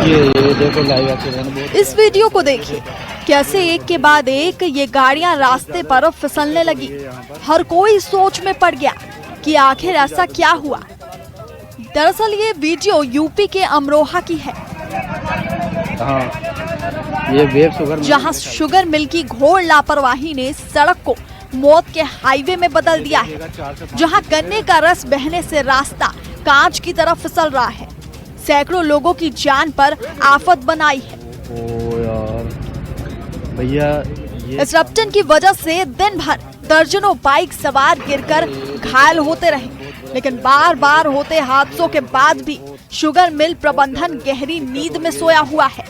ये देखो live accident. इस वीडियो को देखिए, कैसे एक के बाद एक ये गाड़ियां रास्ते पर फिसलने लगी। हर कोई सोच में पड़ गया कि आखिर ऐसा क्या हुआ। दरअसल ये वीडियो यूपी के अमरोहा की है, जहां शुगर मिल की घोर लापरवाही ने सड़क को मौत के हाईवे में बदल दिया है। जहां गन्ने का रस बहने से रास्ता कांच की तरफ फिसल रहा है, सैकड़ों लोगों की जान पर आफत बनाई है। ओ यार भैया, इस रपटन की वजह से दिन भर दर्जनों बाइक सवार गिरकर घायल होते रहे, लेकिन बार बार होते हादसों के बाद भी शुगर मिल प्रबंधन गहरी नींद में सोया हुआ है।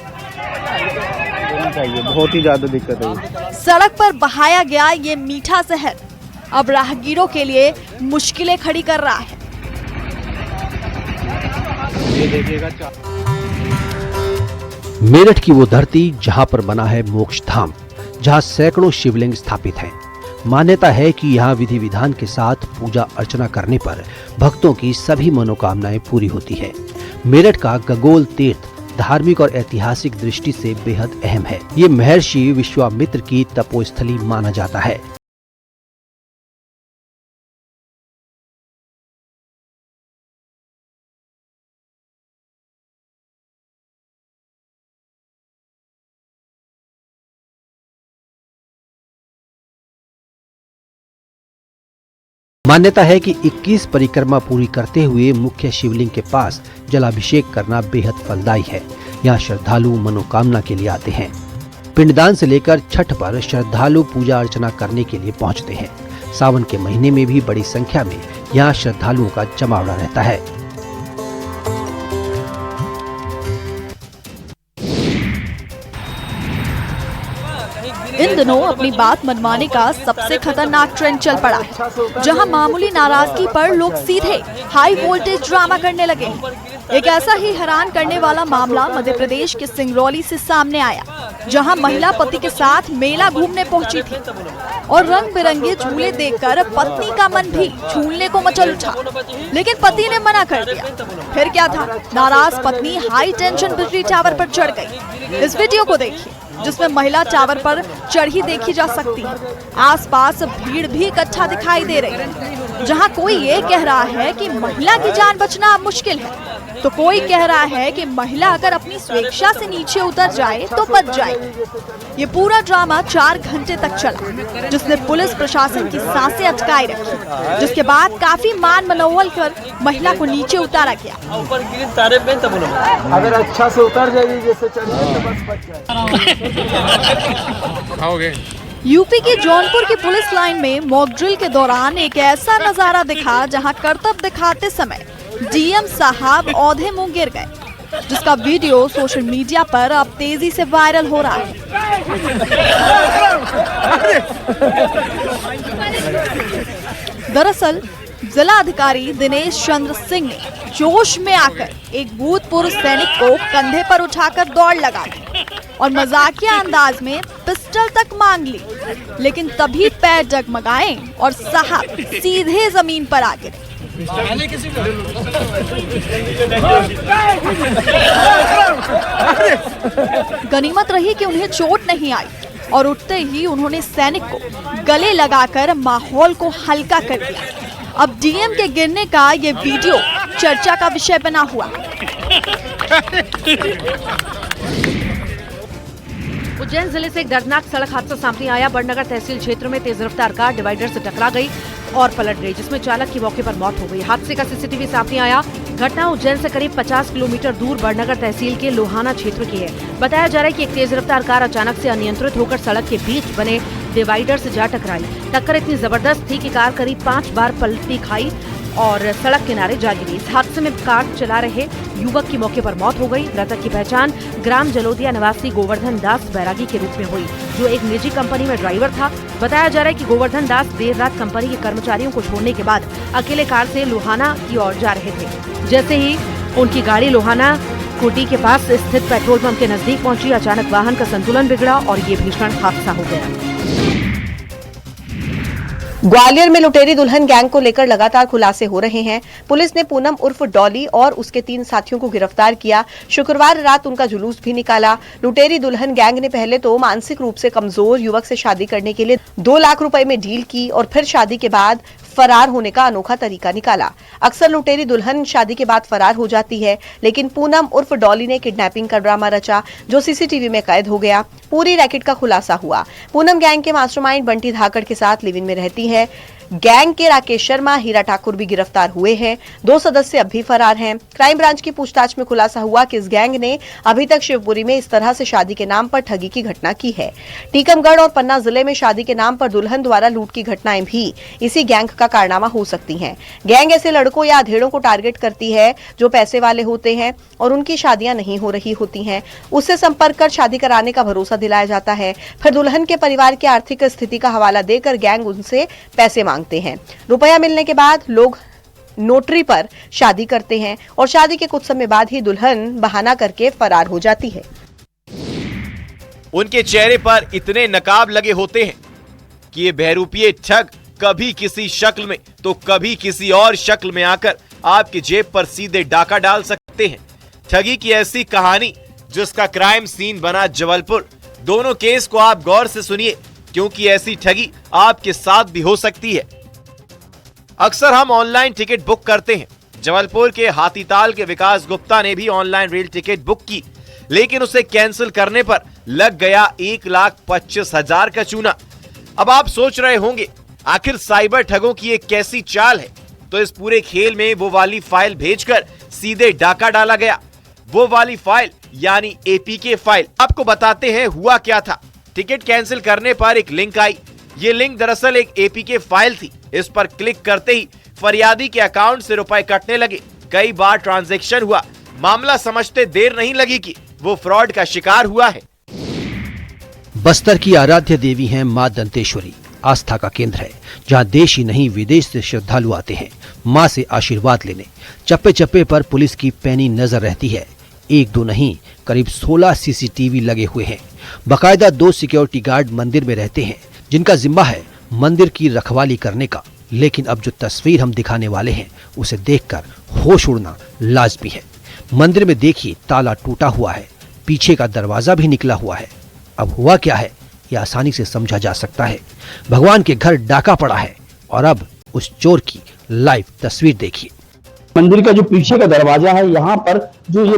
बहुत ही ज्यादा दिक्कत है। सड़क पर बहाया गया ये मीठा जहर अब राहगीरों के लिए मुश्किलें खड़ी कर रहा है। ये देखिएगा, मेरठ की वो धरती जहां पर बना है मोक्ष धाम, जहां सैकड़ों शिवलिंग स्थापित हैं। मान्यता है कि यहाँ विधि विधान के साथ पूजा अर्चना करने पर भक्तों की सभी मनोकामनाएं पूरी होती है। मेरठ का गगोल तीर्थ धार्मिक और ऐतिहासिक दृष्टि से बेहद अहम है। ये महर्षि विश्वामित्र की तपोस्थली माना जाता है। मान्यता है कि 21 परिक्रमा पूरी करते हुए मुख्य शिवलिंग के पास जलाभिषेक करना बेहद फलदायी है। यहाँ श्रद्धालु मनोकामना के लिए आते हैं। पिंडदान से लेकर छठ पर श्रद्धालु पूजा अर्चना करने के लिए पहुँचते हैं। सावन के महीने में भी बड़ी संख्या में यहाँ श्रद्धालुओं का जमावड़ा रहता है। इन दिनों अपनी बात मनवाने का सबसे खतरनाक ट्रेंड चल पड़ा है, जहां मामूली नाराजगी पर लोग सीधे हाई वोल्टेज ड्रामा करने लगे हैं। एक ऐसा ही हैरान करने वाला मामला मध्य प्रदेश के सिंगरौली से सामने आया, जहां महिला पति के साथ मेला घूमने पहुंची थी और रंग बिरंगे झूले देखकर पत्नी का मन भी झूलने को मचल उठा, लेकिन पति ने मना कर दिया। फिर क्या था, नाराज पत्नी हाई टेंशन बिजली टावर पर चढ़ गई। इस वीडियो को देखिए, जिसमें महिला टावर पर चढ़ी देखी जा सकती है। आसपास भीड़ भी इकट्ठा दिखाई दे रही है, जहां कोई ये कह रहा है कि महिला की जान बचना अब मुश्किल है, तो कोई कह रहा है कि महिला अगर अपनी स्वेच्छा से नीचे उतर जाए तो बच जाएगी। ये पूरा ड्रामा 4 घंटे तक चला, जिसने पुलिस प्रशासन की सांसें अटकाई रखी, जिसके बाद काफी मान मनोवल कर महिला को नीचे उतारा गया। अगर अच्छा से उतर जाएगी जैसे चढ़िए तो बस बच जाएगी। यूपी के जौनपुर की पुलिस लाइन में मॉक ड्रिल के दौरान एक ऐसा नजारा दिखा, जहां कर्तव्य दिखाते समय डीएम साहब औंधे मुंह गिर गए, जिसका वीडियो सोशल मीडिया पर अब तेजी से वायरल हो रहा है। दरअसल जिला अधिकारी दिनेश चंद्र सिंह ने जोश में आकर एक भूतपूर्व सैनिक को कंधे पर उठाकर दौड़ लगा दी और मजाकिया अंदाज में पिस्टल तक मांग ली, लेकिन तभी पैर डगमगाए और साहब सीधे जमीन पर आ गिरे। गनीमत रही कि उन्हें चोट नहीं आई और उठते ही उन्होंने सैनिक को गले लगाकर माहौल को हल्का कर दिया। अब डीएम के गिरने का ये वीडियो चर्चा का विषय बना हुआ। उज्जैन जिले से एक दर्दनाक सड़क हादसा सामने आया। बड़नगर तहसील क्षेत्र में तेज रफ्तार कार डिवाइडर से टकरा गई और पलट गई, जिसमें चालक की मौके पर मौत हो गई। हादसे का सीसीटीवी सामने आया। घटना उज्जैन से करीब 50 किलोमीटर दूर बड़नगर तहसील के लोहाना क्षेत्र की है। बताया जा रहा है कि एक तेज रफ्तार कार अचानक से अनियंत्रित होकर सड़क के बीच बने डिवाइडर से जा टकराई। टक्कर इतनी जबरदस्त थी कि कार करीब 5 बार पलटी खाई और सड़क किनारे जा गिरी। इस हादसे में कार चला रहे युवक की मौके पर मौत हो गई। मृतक की पहचान ग्राम जलोदिया निवासी गोवर्धन दास बैरागी के रूप में हुई, जो एक निजी कंपनी में ड्राइवर था। बताया जा रहा है कि गोवर्धन दास देर रात कंपनी के कर्मचारियों को छोड़ने के बाद अकेले कार से लोहाना की ओर जा रहे थे। जैसे ही उनकी गाड़ी लोहाना कुटी के पास स्थित पेट्रोल पंप के नजदीक पहुंची, अचानक वाहन का संतुलन बिगड़ा और ये भीषण हादसा हो गया। ग्वालियर में लुटेरी दुल्हन गैंग को लेकर लगातार खुलासे हो रहे हैं। पुलिस ने पूनम उर्फ डॉली और उसके 3 साथियों को गिरफ्तार किया। शुक्रवार रात उनका जुलूस भी निकाला। लुटेरी दुल्हन गैंग ने पहले तो मानसिक रूप से कमजोर युवक से शादी करने के लिए 2 लाख रुपए में डील की और फिर शादी के बाद फरार होने का अनोखा तरीका निकाला। अक्सर लुटेरी दुल्हन शादी के बाद फरार हो जाती है, लेकिन पूनम उर्फ डॉली ने किडनैपिंग का ड्रामा रचा जो सीसीटीवी में कैद हो गया। पूरी रैकेट का खुलासा हुआ। पूनम गैंग के मास्टरमाइंड बंटी धाकड़ के साथ लिव इन में रहती है। गैंग के राकेश शर्मा, हीरा ठाकुर भी गिरफ्तार हुए हैं। 2 सदस्य अब भी फरार हैं। क्राइम ब्रांच की पूछताछ में खुलासा हुआ कि इस गैंग ने अभी तक शिवपुरी में इस तरह से शादी के नाम पर ठगी की घटना की है। टीकमगढ़ और पन्ना जिले में शादी के नाम पर दुल्हन द्वारा लूट की घटनाएं भी इसी गैंग का कारनामा हो सकती हैं। गैंग ऐसे लड़कों या अधेड़ों को टारगेट करती है जो पैसे वाले होते हैं और उनकी शादियां नहीं हो रही होती हैं। उससे संपर्क कर शादी कराने का भरोसा दिलाया जाता है। फिर दुल्हन के परिवार की आर्थिक स्थिति का हवाला देकर गैंग उनसे पैसे मांगते हैं। रुपया मिलने के बाद लोग नोटरी पर शादी करते हैं और शादी के कुछ समय बाद ही दुल्हन बहाना करके फरार हो जाती है। उनके चेहरे पर इतने नकाब लगे होते हैं कि ये बहरूपिये ठग कभी किसी शक्ल में तो कभी किसी और शक्ल में आकर आपकी जेब पर सीधे डाका डाल सकते हैं। ठगी की ऐसी कहानी जिसका क्राइम सीन बना जबलपुर। दोनों केस को आप गौर से सुनिए, क्योंकि ऐसी ठगी आपके साथ भी हो सकती है। अक्सर हम ऑनलाइन टिकट बुक करते हैं। जबलपुर के हाथीताल के विकास गुप्ता ने भी ऑनलाइन रेल टिकट बुक की, लेकिन उसे कैंसिल करने पर लग गया 1,25,000 का चूना। अब आप सोच रहे होंगे आखिर साइबर ठगों की एक कैसी चाल है। तो इस पूरे खेल में वो वाली फाइल भेजकर सीधे डाका डाला गया। वो वाली फाइल यानी एपीके फाइल। आपको बताते हैं हुआ क्या था। टिकट कैंसिल करने पर एक लिंक आई। ये लिंक दरअसल एक एपीके फाइल थी। इस पर क्लिक करते ही फरियादी के अकाउंट से रुपए कटने लगे। कई बार ट्रांजैक्शन हुआ। मामला समझते देर नहीं लगी कि वो फ्रॉड का शिकार हुआ है। बस्तर की आराध्य देवी हैं मां दंतेश्वरी। आस्था का केंद्र है जहां देश ही नहीं विदेश से श्रद्धालु आते हैं मां से आशीर्वाद लेने। चप्पे चप्पे पर पुलिस की पैनी नजर रहती है। 1-2 नहीं, करीब 16 सीसीटीवी लगे हुए हैं। बाकायदा 2 सिक्योरिटी गार्ड मंदिर में रहते हैं जिनका जिम्मा है मंदिर की रखवाली करने का। लेकिन अब जो तस्वीर हम दिखाने वाले हैं उसे देखकर होश उड़ना लाजमी है। मंदिर में देखिए ताला टूटा हुआ है, पीछे का दरवाजा भी निकला हुआ है। अब हुआ क्या है यह आसानी से समझा जा सकता है। भगवान के घर डाका पड़ा है और अब उस चोर की लाइव तस्वीर देखिए। मंदिर का जो पीछे का दरवाजा है, यहाँ पर जो ये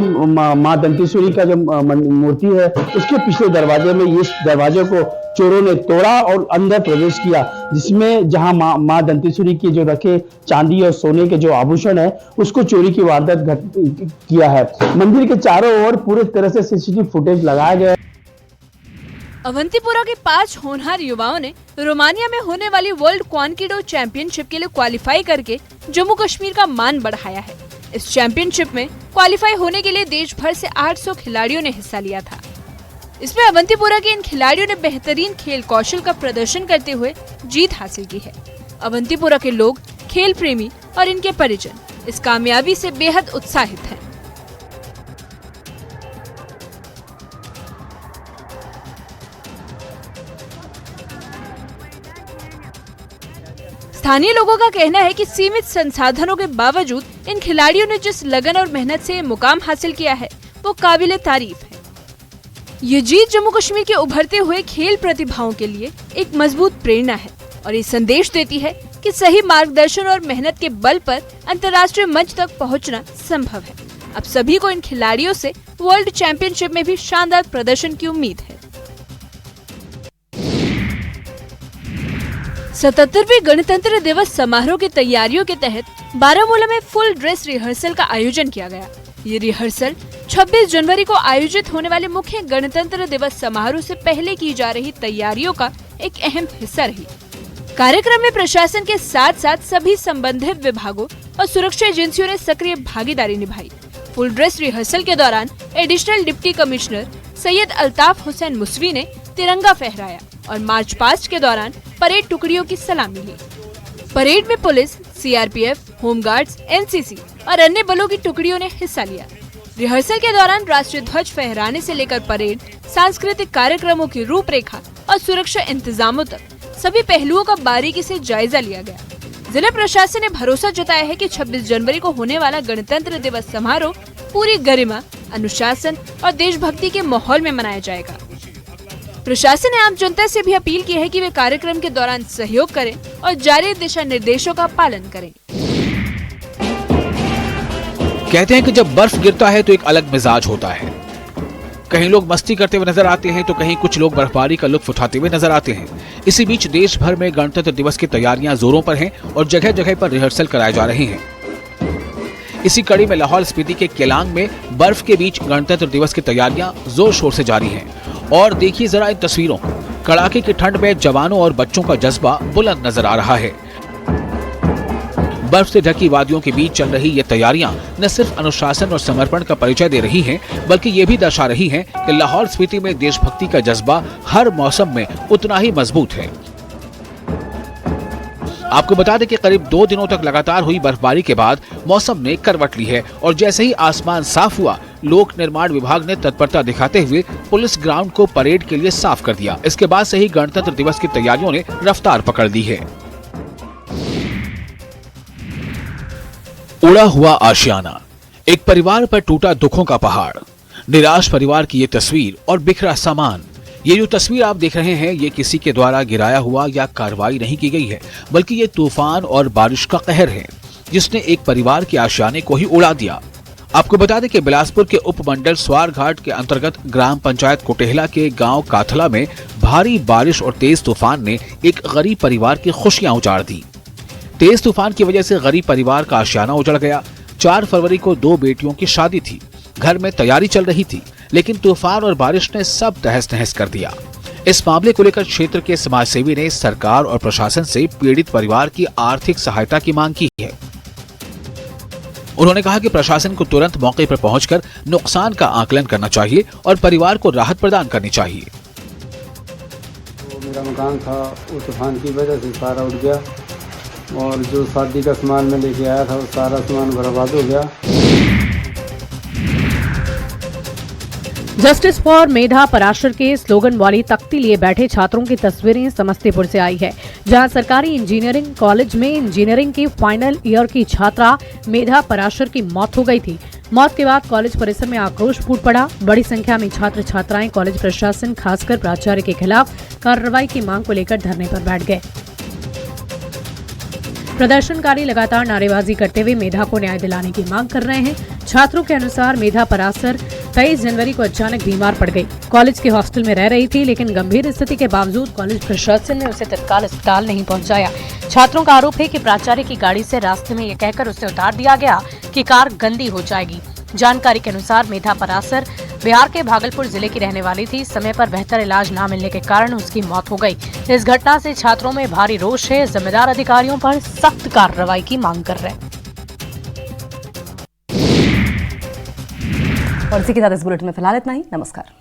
माँ दंतेश्वरी का जो मूर्ति है उसके पिछले दरवाजे में इस दरवाजे को चोरों ने तोड़ा और अंदर प्रवेश किया, जिसमें जहाँ माँ दंतेश्वरी के जो रखे चांदी और सोने के जो आभूषण है उसको चोरी की वारदात किया है। मंदिर के चारों ओर पूरे तरह से सीसीटीवी फुटेज लगाया गया है। अवंतीपुरा के 5 होनहार युवाओं ने रोमानिया में होने वाली वर्ल्ड क्वानकिडो चैंपियनशिप के लिए क्वालिफाई करके जम्मू कश्मीर का मान बढ़ाया है। इस चैंपियनशिप में क्वालिफाई होने के लिए देश भर से 800 खिलाड़ियों ने हिस्सा लिया था। इसमें अवंतीपुरा के इन खिलाड़ियों ने बेहतरीन खेल कौशल का प्रदर्शन करते हुए जीत हासिल की है। अवंतीपुरा के लोग, खेल प्रेमी और इनके परिजन इस कामयाबी से बेहद उत्साहित हैं। स्थानीय लोगों का कहना है कि सीमित संसाधनों के बावजूद इन खिलाड़ियों ने जिस लगन और मेहनत से मुकाम हासिल किया है वो काबिले तारीफ है। ये जीत जम्मू कश्मीर के उभरते हुए खेल प्रतिभाओं के लिए एक मजबूत प्रेरणा है और ये संदेश देती है कि सही मार्गदर्शन और मेहनत के बल पर अंतर्राष्ट्रीय मंच तक पहुंचना संभव है। अब सभी को इन खिलाड़ियों से वर्ल्ड चैंपियनशिप में भी शानदार प्रदर्शन की उम्मीद है। 77वें गणतंत्र दिवस समारोह की तैयारियों के तहत बारामूला में फुल ड्रेस रिहर्सल का आयोजन किया गया। ये रिहर्सल 26 जनवरी को आयोजित होने वाले मुख्य गणतंत्र दिवस समारोह से पहले की जा रही तैयारियों का एक अहम हिस्सा रही। कार्यक्रम में प्रशासन के साथ साथ सभी संबंधित विभागों और सुरक्षा एजेंसियों ने सक्रिय भागीदारी निभाई। फुल ड्रेस रिहर्सल के दौरान additional deputy commissioner Syed Altaf Hussain Musavi ने तिरंगा फहराया और मार्च पास्ट के दौरान परेड टुकड़ियों की सलामी ली। परेड में पुलिस, सीआरपीएफ, होमगार्ड्स, एनसीसी और अन्य बलों की टुकड़ियों ने हिस्सा लिया। रिहर्सल के दौरान राष्ट्रीय ध्वज फहराने से लेकर परेड, सांस्कृतिक कार्यक्रमों की रूपरेखा और सुरक्षा इंतजामों तक सभी पहलुओं का बारीकी से जायजा लिया गया। जिला प्रशासन ने भरोसा जताया है कि 26 जनवरी को होने वाला गणतंत्र दिवस समारोह पूरी गरिमा, अनुशासन और देशभक्ति के माहौल में मनाया जाएगा। प्रशासन ने आम जनता से भी अपील की है कि वे कार्यक्रम के दौरान सहयोग करें और जारी दिशा निर्देशों का पालन करें। कहते हैं कि जब बर्फ गिरता है तो एक अलग मिजाज होता है। कहीं लोग मस्ती करते हुए नजर आते हैं तो कहीं कुछ लोग बर्फबारी का लुत्फ उठाते हुए नजर आते हैं। इसी बीच देश भर में गणतंत्र दिवस की तैयारियां जोरों पर हैं और जगह जगह पर रिहर्सल कराए जा रहे हैं। इसी कड़ी में लाहौल स्पीति के केलांग में बर्फ के बीच गणतंत्र दिवस की तैयारियां जोर शोर से जारी हैं। और देखिए जरा इन तस्वीरों को, कड़ाके की ठंड में जवानों और बच्चों का जज्बा बुलंद नजर आ रहा है। बर्फ से ढकी वादियों के बीच चल रही ये तैयारियां न सिर्फ अनुशासन और समर्पण का परिचय दे रही हैं, बल्कि ये भी दर्शा रही हैं कि लाहौल स्पीति में देशभक्ति का जज्बा हर मौसम में उतना ही मजबूत है। आपको बता दें कि करीब 2 दिनों तक लगातार हुई बर्फबारी के बाद मौसम ने करवट ली है और जैसे ही आसमान साफ हुआ, लोक निर्माण विभाग ने तत्परता दिखाते हुए पुलिस ग्राउंड को परेड के लिए साफ कर दिया। इसके बाद से ही गणतंत्र दिवस की तैयारियों ने रफ्तार पकड़ दी है। उड़ा हुआ आशियाना, एक परिवार पर टूटा दुखों का पहाड़, निराश परिवार की ये तस्वीर और बिखरा सामान। ये जो तस्वीर आप देख रहे हैं, ये किसी के द्वारा गिराया हुआ या कार्रवाई नहीं की गई है, बल्कि ये तूफान और बारिश का कहर है जिसने एक परिवार के आशियाने को ही उड़ा दिया। आपको बता दें कि बिलासपुर के उपमंडल स्वारघाट के अंतर्गत ग्राम पंचायत कोटेहला के गांव काथला में भारी बारिश और तेज तूफान ने एक गरीब परिवार की खुशियां उजाड़ दी। तेज तूफान की वजह से गरीब परिवार का आशियाना उजड़ गया। 4 फरवरी को 2 बेटियों की शादी थी, घर में तैयारी चल रही थी, लेकिन तूफान और बारिश ने सब तहस नहस कर दिया। इस मामले को लेकर क्षेत्र के समाजसेवी ने सरकार और प्रशासन से पीड़ित परिवार की आर्थिक सहायता की मांग की है। उन्होंने कहा कि प्रशासन को तुरंत मौके पर पहुंचकर नुकसान का आकलन करना चाहिए और परिवार को राहत प्रदान करनी चाहिए। तो मेरा मकान था, वो तूफान की वजह से सारा उड़ गया और जो शादी का सामान मैं लेके आया था वो सारा सामान बर्बाद हो गया। जस्टिस फॉर मेधा पराशर के स्लोगन वाली तख्ती लिए बैठे छात्रों की तस्वीरें समस्तीपुर से आई है, जहां सरकारी इंजीनियरिंग कॉलेज में इंजीनियरिंग की फाइनल ईयर की छात्रा मेधा पराशर की मौत हो गई थी। मौत के बाद कॉलेज परिसर में आक्रोश फूट पड़ा। बड़ी संख्या में छात्र छात्राएं कॉलेज प्रशासन, खासकर प्राचार्य के खिलाफ कार्रवाई की मांग को लेकर धरने पर बैठ गए। प्रदर्शनकारी लगातार नारेबाजी करते हुए मेधा को न्याय दिलाने की मांग कर रहे हैं। छात्रों के अनुसार मेधा पराशर 23 जनवरी को अचानक बीमार पड़ गई। कॉलेज के हॉस्टल में रह रही थी, लेकिन गंभीर स्थिति के बावजूद कॉलेज प्रशासन ने उसे तत्काल अस्पताल नहीं पहुंचाया। छात्रों का आरोप है कि प्राचार्य की गाड़ी से रास्ते में ये कहकर उसे उतार दिया गया कि कार गंदी हो जाएगी। जानकारी के अनुसार मेधा पराशर बिहार के भागलपुर जिले की रहने वाली थी। समय पर बेहतर इलाज न मिलने के कारण उसकी मौत हो गई। इस घटना से छात्रों में भारी रोष है। जिम्मेदार अधिकारियों पर सख्त कार्रवाई की मांग कर रहे हैं। और इसी के साथ इस बुलेटिन में फिलहाल इतना ही। नमस्कार।